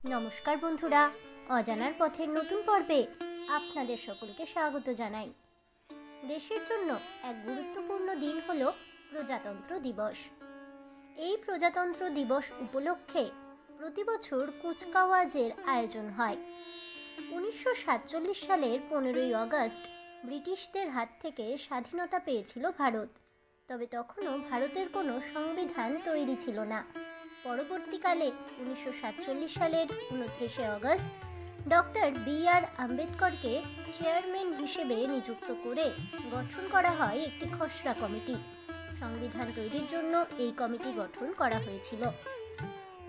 নমস্কার বন্ধুরা, অজানার পথের নতুন পর্বে আপনাদের সকলকে স্বাগত জানাই। দেশের জন্য এক গুরুত্বপূর্ণ দিন হলো প্রজাতন্ত্র দিবস। এই প্রজাতন্ত্র দিবস উপলক্ষে প্রতি বছর কুচকাওয়াজের আয়োজন হয়। 1947 সালের 15ই আগস্ট ব্রিটিশদের হাত থেকে স্বাধীনতা পেয়েছিল ভারত। তবে তখনও ভারতের কোনো সংবিধান তৈরি ছিল না। পরবর্তীকালে 1947 সালের 29শে আগস্ট ডক্টর বি.আর. আম্বেদকরকে চেয়ারম্যান হিসেবে নিযুক্ত করে গঠন করা হয় একটি খসড়া কমিটি। সংবিধান তৈরির জন্য এই কমিটি গঠন করা হয়েছিল।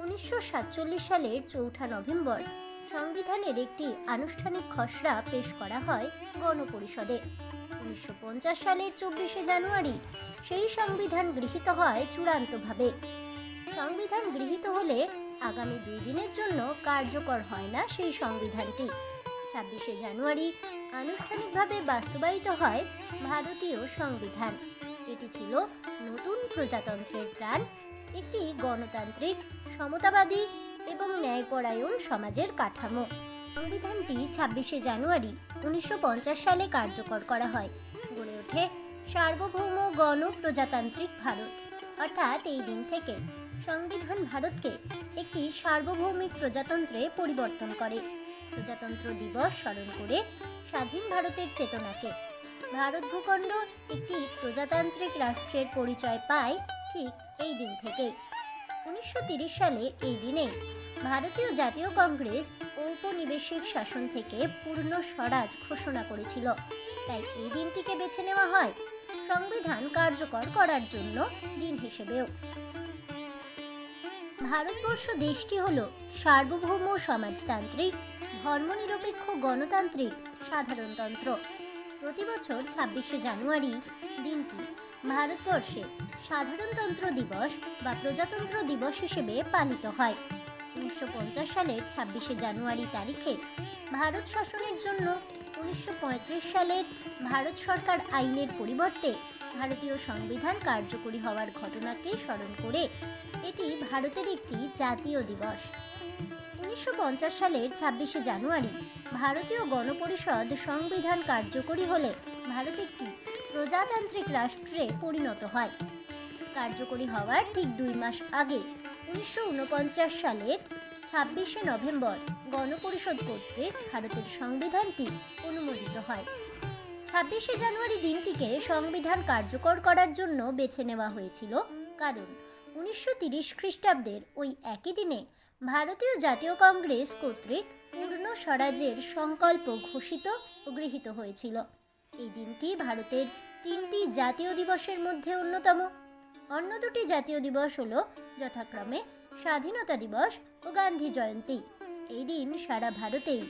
1947 সালের 4 নভেম্বর সংবিধানের একটি আনুষ্ঠানিক খসড়া পেশ করা হয় গণপরিষদে। 1950 সালের 24শে জানুয়ারি সেই সংবিধান গৃহীত হয় চূড়ান্তভাবে। সংবিধান গৃহীত হলে আগামী 2 দিনের জন্য কার্যকর হয় না সেই সংবিধানটি। 26শে জানুয়ারি আনুষ্ঠানিকভাবে বাস্তবায়িত হয় ভারতীয় সংবিধান। এটি ছিল নতুন প্রজাতন্ত্রের প্রাণ, একটি গণতান্ত্রিক, সমতাবাদী এবং ন্যায়পরায়ণ সমাজের কাঠামো। সংবিধানটি 26শে জানুয়ারি 1950 সালে কার্যকর করা হয়। গড়ে ওঠে সার্বভৌম গণপ্রজাতান্ত্রিক ভারত। অর্থাৎ এই দিন থেকে সংবিধান ভারতকে একটি সার্বভৌমিক প্রজাতন্ত্রে পরিবর্তন করে। প্রজাতন্ত্র দিবস স্মরণ করে স্বাধীন ভারতের চেতনাকে ভারত ভূখণ্ড একটি প্রজাতান্ত্রিক রাষ্ট্রের পরিচয় পায় ঠিক এই দিন থেকে। 1930 সালে এই দিনে ভারতীয় জাতীয় কংগ্রেস ঔপনিবেশিক শাসন থেকে পূর্ণ স্বরাজ ঘোষণা করেছিল। তাই এই দিনটিকে বেছে নেওয়া হয় সংবিধান কার্যকর করার জন্য দিন হিসেবেও। ভারতবর্ষ দেশটি হল সার্বভৌম সমাজতান্ত্রিক, ধর্মনিরপেক্ষ গণতান্ত্রিক সাধারণতন্ত্র। প্রতি বছর 26শে জানুয়ারি দিনটি ভারতবর্ষে সাধারণতন্ত্র দিবস বা প্রজাতন্ত্র দিবস হিসেবে পালিত হয়। 1950 সালের 26শে জানুয়ারি তারিখে ভারত শাসনের জন্য 1935 সালের ভারত সরকার আইনের পরিবর্তে ভারতীয় সংবিধান কার্যকরী হওয়ার ঘটনাকে স্মরণ করে এটি ভারতের একটি জাতীয় দিবস। 1950 সালের 26শে জানুয়ারি ভারতীয় গণপরিষদ সংবিধান কার্যকরী হলে ভারত একটি প্রজাতান্ত্রিক রাষ্ট্রে পরিণত হয়। কার্যকরী হওয়ার ঠিক 2 মাস আগে 1949 সালের 26শে নভেম্বর গণপরিষদ কর্তৃক ভারতের সংবিধানটি অনুমোদিত হয়। 26শে জানুয়ারি দিনটিকে সংবিধান কার্যকর করার জন্য বেছে নেওয়া হয়েছিল কারণ 1930 খ্রিস্টাব্দের ওই একই দিনে ভারতীয় জাতীয় কংগ্রেস কর্তৃক পূর্ণ স্বরাজের সংকল্প ঘোষিত ও গৃহীত হয়েছিল। এই দিনটি ভারতের 3টি জাতীয় দিবসের মধ্যে অন্যতম। অন্য 2টি জাতীয় দিবস হল যথাক্রমে স্বাধীনতা দিবস ও গান্ধী জয়ন্তী। এই দিন সারা ভারতেই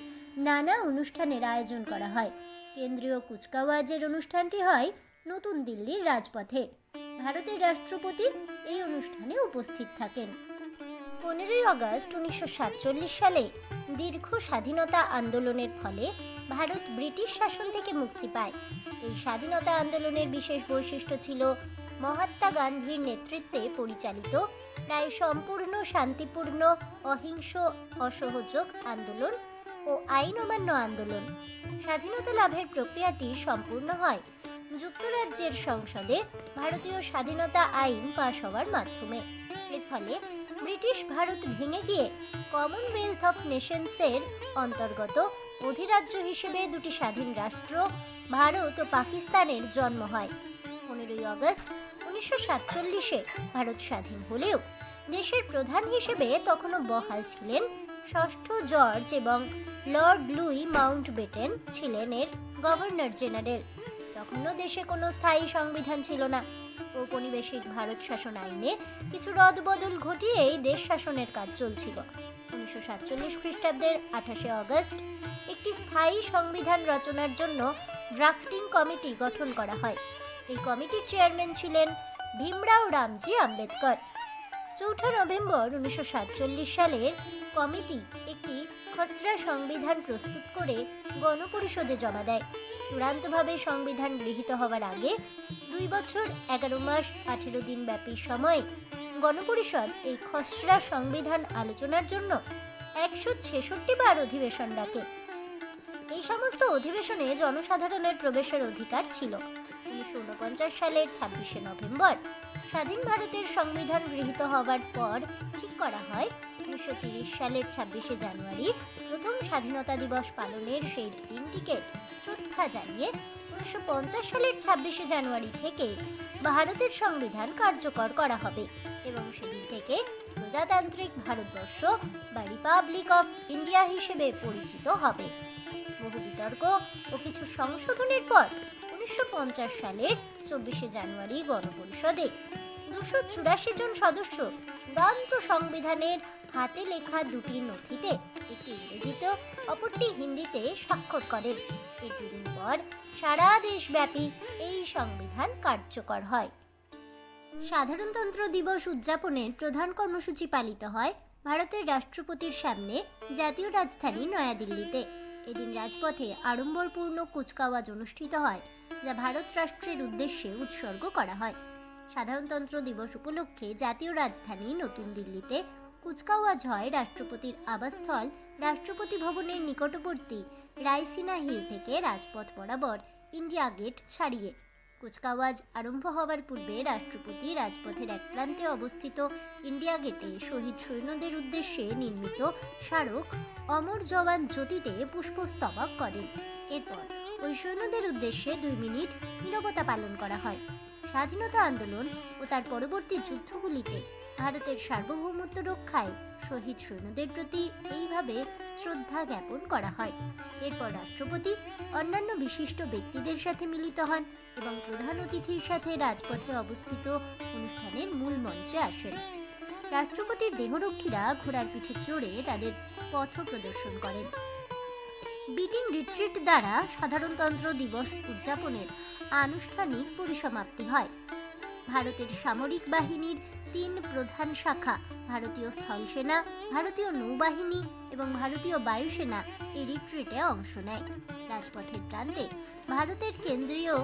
নানা অনুষ্ঠানের আয়োজন করা হয়। কেন্দ্রীয় কুচকাওয়াজের অনুষ্ঠানটি হয় নতুন দিল্লির রাজপথে। ভারতের রাষ্ট্রপতি এই অনুষ্ঠানে উপস্থিত থাকেন। 15ই আগস্ট 1947 সালে দীর্ঘ স্বাধীনতা আন্দোলনের ফলে ভারত ব্রিটিশ শাসন থেকে মুক্তি পায়। এই স্বাধীনতা আন্দোলনের বিশেষ বৈশিষ্ট্য ছিল মহাত্মা গান্ধীর নেতৃত্বে পরিচালিত প্রায় সম্পূর্ণ শান্তিপূর্ণ, অহিংস, অসহযোগ আন্দোলন ও আইন অমান্য আন্দোলন। স্বাধীনতা লাভের প্রক্রিয়াটি সম্পূর্ণ হয় যুক্তরাজ্যের সংসদে ভারতীয় স্বাধীনতা আইন পাশ হওয়ার মাধ্যমে। এর ফলে ব্রিটিশ ভারত ভেঙে গিয়ে কমনওয়েলথ অফ নেশনসের অন্তর্গত অধিরাজ্য হিসেবে 2টি স্বাধীন রাষ্ট্র ভারত ও পাকিস্তানের জন্ম হয়। 15ই আগস্ট 1947-এ ভারত স্বাধীন হলেও দেশের প্রধান হিসেবে তখনও বহাল ছিলেন ষষ্ঠ জর্জ এবং লর্ড লুই মাউন্টব্যাটেন ছিলেন এর গভর্নর জেনারেল। তখনও দেশে কোনো স্থায়ী সংবিধান ছিল না। ঔপনিবেশিক ভারত শাসন আইনে কিছু রদবদল ঘটিয়েই দেশ শাসনের কাজ চলছিল। 1947 খ্রিস্টাব্দের 28শে আগস্ট একটি স্থায়ী সংবিধান রচনার জন্য ড্রাফটিং কমিটি গঠন করা হয়। এই কমিটির চেয়ারম্যান ছিলেন ভীমরাও রামজি আম্বেদকর। 4 নভেম্বর 1947 সালের কমিটি একটি খসড়া সংবিধান প্রস্তুত করে গণপরিষদে জমা দেয়। চূড়ান্তভাবে সংবিধান গৃহীত হওয়ার আগে 2 বছর 11 মাস 18 দিন ব্যাপী সময়ে গণপরিষদ এই খসড়া সংবিধান আলোচনার জন্য 166 বার অধিবেশন ডাকে। এই সমস্ত অধিবেশনে জনসাধারণের প্রবেশের অধিকার ছিল। 1949 সালের 26শে নভেম্বর স্বাধীন ভারতের সংবিধান গৃহীত হওয়ার পর ঠিক করা হয় 1930 সালের 26শে জানুয়ারি প্রথম স্বাধীনতা দিবস পালনের সেই দিনটিকে শ্রদ্ধা জানিয়ে 1950 সালের 26শে জানুয়ারি থেকে ভারতের সংবিধান কার্যকর করা হবে এবং সেদিন থেকে প্রজাতান্ত্রিক ভারতবর্ষ বা রিপাবলিক অফ ইন্ডিয়া হিসেবে পরিচিত হবে। বহু বিতর্ক ও কিছু সংশোধনের পর 1950 সালের 24শে জানুয়ারি গণপরিষদে 284 জন সদস্য চূড়ান্ত সংবিধানের হাতে লেখা দুটি নথিতে, একটি ইংরেজিতে অপরটি হিন্দিতে স্বাক্ষর করেন। এর দুদিন পর সারা দেশব্যাপী এই সংবিধান কার্যকর হয়। সাধারণতন্ত্র দিবস উদযাপনের প্রধান কর্মসূচি পালিত হয় ভারতের রাষ্ট্রপতির সামনে জাতীয় রাজধানী নয়াদিল্লিতে। এদিন রাজপথে আড়ম্বরপূর্ণ কুচকাওয়াজ অনুষ্ঠিত হয়, যা ভারত রাষ্ট্রের উদ্দেশ্যে উৎসর্গ করা হয়। সাধারণতন্ত্র দিবস উপলক্ষে জাতীয় রাজধানী নতুন দিল্লিতে কুচকাওয়াজ হয় রাষ্ট্রপতির আবাসস্থল রাষ্ট্রপতি ভবনের নিকটবর্তী রায়সিনা হিল থেকে রাজপথ বরাবর ইন্ডিয়া গেট ছাড়িয়ে। কুচকাওয়াজ আরম্ভ হওয়ার পূর্বে রাষ্ট্রপতি রাজপথের এক প্রান্তে অবস্থিত ইন্ডিয়া গেটে শহীদ সৈন্যদের উদ্দেশ্যে নির্মিত স্মারক অমর জওয়ান জ্যোতিতে পুষ্পস্তবক করেন। এরপর ওই সৈন্যদের উদ্দেশ্যে 2 মিনিট নীরবতা পালন করা হয়। স্বাধীনতা আন্দোলন ও তার পরবর্তী যুদ্ধগুলিতে ভারতের সার্বভৌমত্ব রক্ষায় শহীদ সৈন্যদের প্রতি এইভাবে শ্রদ্ধা জ্ঞাপন করা হয়। এরপর রাষ্ট্রপতি অন্যান্য বিশিষ্ট ব্যক্তিদের সাথে মিলিত হন এবং প্রধান অতিথির সাথে রাজপথে অবস্থিত অনুষ্ঠানের মূল মঞ্চে আসেন। রাষ্ট্রপতির দেহরক্ষীরা ঘোড়ার পিঠে চড়ে তাদের পথ প্রদর্শন করেন। বিটিং রিট্রিট দ্বারা সাধারণতন্ত্র দিবস উদযাপনের আনুষ্ঠানিক পরিসমাপ্তি হয়। ভারতের সামরিক বাহিনীর 3 প্রধান শাখা ভারতীয় স্থলসেনা, ভারতীয় নৌবাহিনী এবং ভারতীয় বায়ুসেনা এই রিট্রিটে অংশ নেয়। রাজপথের প্রান্তে ভারতের কেন্দ্রীয়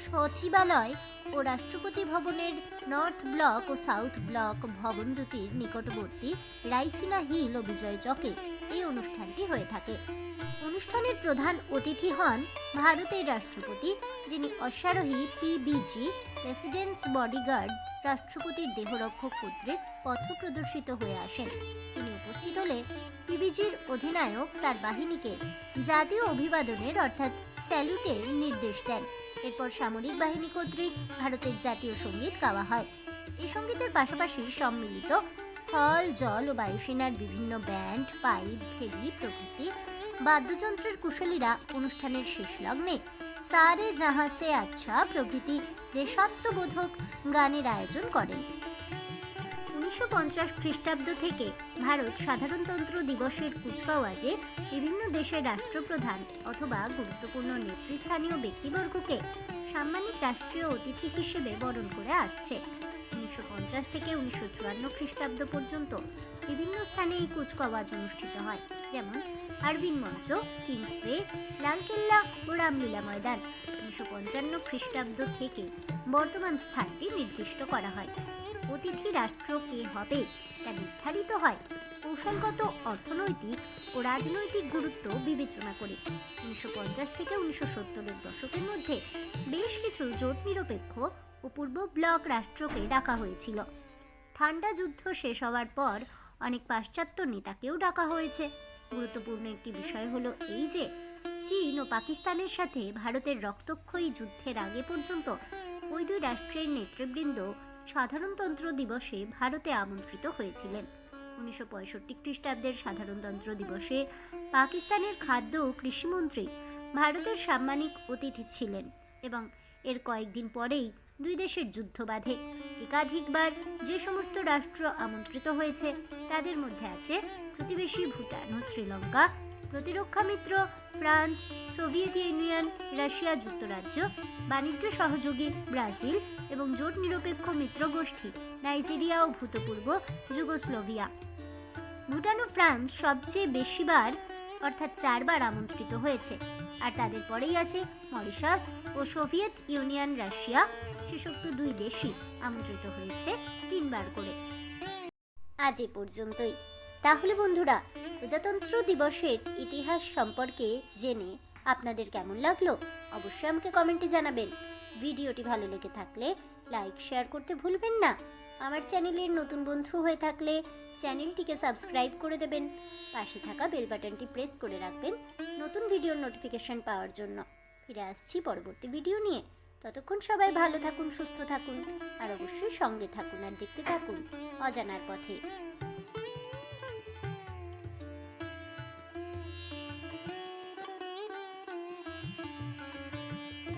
সচিবালয় ও রাষ্ট্রপতি ভবনের নর্থ ব্লক ও সাউথ ব্লক ভবন দুটির নিকটবর্তী রাইসিনা হিল ও বিজয় চকে এই অনুষ্ঠানটি হয়ে থাকে। অনুষ্ঠানের প্রধান অতিথি হন ভারতের রাষ্ট্রপতি, যিনি অশ্বারোহী পিবিজি প্রেসিডেন্টস বডিগার্ড রাষ্ট্রপতির দেহরক্ষক কর্তৃক পথ প্রদর্শিত হয়ে আসেন। তিনি উপস্থিত হলে পিবিজির অধিনায়ক তার বাহিনীকে জাতীয় অভিবাদনের অর্থাৎ স্যালুটের নির্দেশ দেন। এরপর সামরিক বাহিনী কর্তৃক ভারতের জাতীয় সঙ্গীত গাওয়া হয়। এই সঙ্গীতের পাশাপাশি সম্মিলিত স্থল, জল ও বায়ুসেনার বিভিন্ন ব্যান্ড, পাইপ, ফেরি প্রভৃতি বাদ্যযন্ত্রের কুশলীরা অনুষ্ঠানের শেষ লগ্নে সারে জাহাঁ সে আচ্ছা প্রভৃতি দেশাত্মবোধক গানের আয়োজন করেন। 1950 খ্রিস্টাব্দ থেকে ভারত সাধারণতন্ত্র দিবসের কুচকাওয়াজে বিভিন্ন দেশের রাষ্ট্রপ্রধান অথবা গুরুত্বপূর্ণ নেতৃস্থানীয় ব্যক্তিবর্গকে সাম্মানিক রাষ্ট্রীয় অতিথি হিসেবে বরণ করে আসছে। 1950 থেকে 1954 খ্রিস্টাব্দ পর্যন্ত বিভিন্ন স্থানে এই কুচকাওয়াজ অনুষ্ঠিত হয়, যেমন আরভিন মঞ্চ, কিংসওয়ে, লালকেল্লা ও রামলীলা ময়দান। 1955 খ্রিস্টাব্দ থেকে বর্তমান স্থানটি নির্দিষ্ট করা হয়। অতিথি রাষ্ট্র কে হবে তা নির্ধারিত হয় কৌশলগত, অর্থনৈতিক ও রাজনৈতিক গুরুত্ব বিবেচনা করে। 1950 থেকে 1970-এর দশকের মধ্যে বেশ কিছু জোট নিরপেক্ষ ও পূর্ব ব্লক রাষ্ট্রকে ডাকা হয়েছিল। ঠান্ডা যুদ্ধ শেষ হওয়ার পর অনেক পাশ্চাত্য নেতাকেও ডাকা হয়েছে। গুরুত্বপূর্ণ একটি বিষয় হলো এই যে চীন ও পাকিস্তানের সাথে ভারতের রক্তক্ষয়ী যুদ্ধের আগে পর্যন্ত ওই 2 রাষ্ট্রের নেতৃবৃন্দ সাধারণতন্ত্র দিবসে ভারতে আমন্ত্রিত হয়েছিলেন। 1965 খ্রিস্টাব্দের সাধারণতন্ত্র দিবসে পাকিস্তানের খাদ্য ও কৃষিমন্ত্রী ভারতের সাম্মানিক অতিথি ছিলেন এবং এর কয়েকদিন পরেই 2 দেশের যুদ্ধ বাধে। একাধিকবার যে সমস্ত রাষ্ট্র আমন্ত্রিত হয়েছে তাদের মধ্যে আছে প্রতিবেশী ভুটান ও শ্রীলঙ্কা, প্রতিরক্ষা মিত্র ফ্রান্স, সোভিয়েত ইউনিয়ন, রাশিয়া যুক্তরাজ্য, বাণিজ্য সহযোগী ব্রাজিল এবং জোট নিরপেক্ষ মিত্র গোষ্ঠী নাইজেরিয়া ও ভূতপূর্ব যুগোস্লোভিয়া। ভুটান ও ফ্রান্স সবচেয়ে বেশিবার অর্থাৎ 4 বার আমন্ত্রিত হয়েছে, আর তাদের পরেই আছে মরিশাস ও সোভিয়েত ইউনিয়ন রাশিয়া। শেষোক্ত 2 দেশই আমন্ত্রিত হয়েছে 3 বার করে। আজ এ পর্যন্তই। তাহলে বন্ধুরা, প্রজাতন্ত্র দিবসের ইতিহাস সম্পর্কে জেনে আপনাদের কেমন লাগলো অবশ্যই আমাকে কমেন্টে জানাবেন। ভিডিওটি ভালো লেগে থাকলে লাইক শেয়ার করতে ভুলবেন না। আমার চ্যানেলের নতুন বন্ধু হয়ে থাকলে চ্যানেলটিকে সাবস্ক্রাইব করে দেবেন। পাশে থাকা বেল বাটনটি প্রেস করে রাখবেন নতুন ভিডিওর নোটিফিকেশন পাওয়ার জন্য। ফিরে আসছি পরবর্তী ভিডিও নিয়ে। ততক্ষণ সবাই ভালো থাকুন, সুস্থ থাকুন আর অবশ্যই সঙ্গে থাকুন আর দেখতে থাকুন অজানার পথে।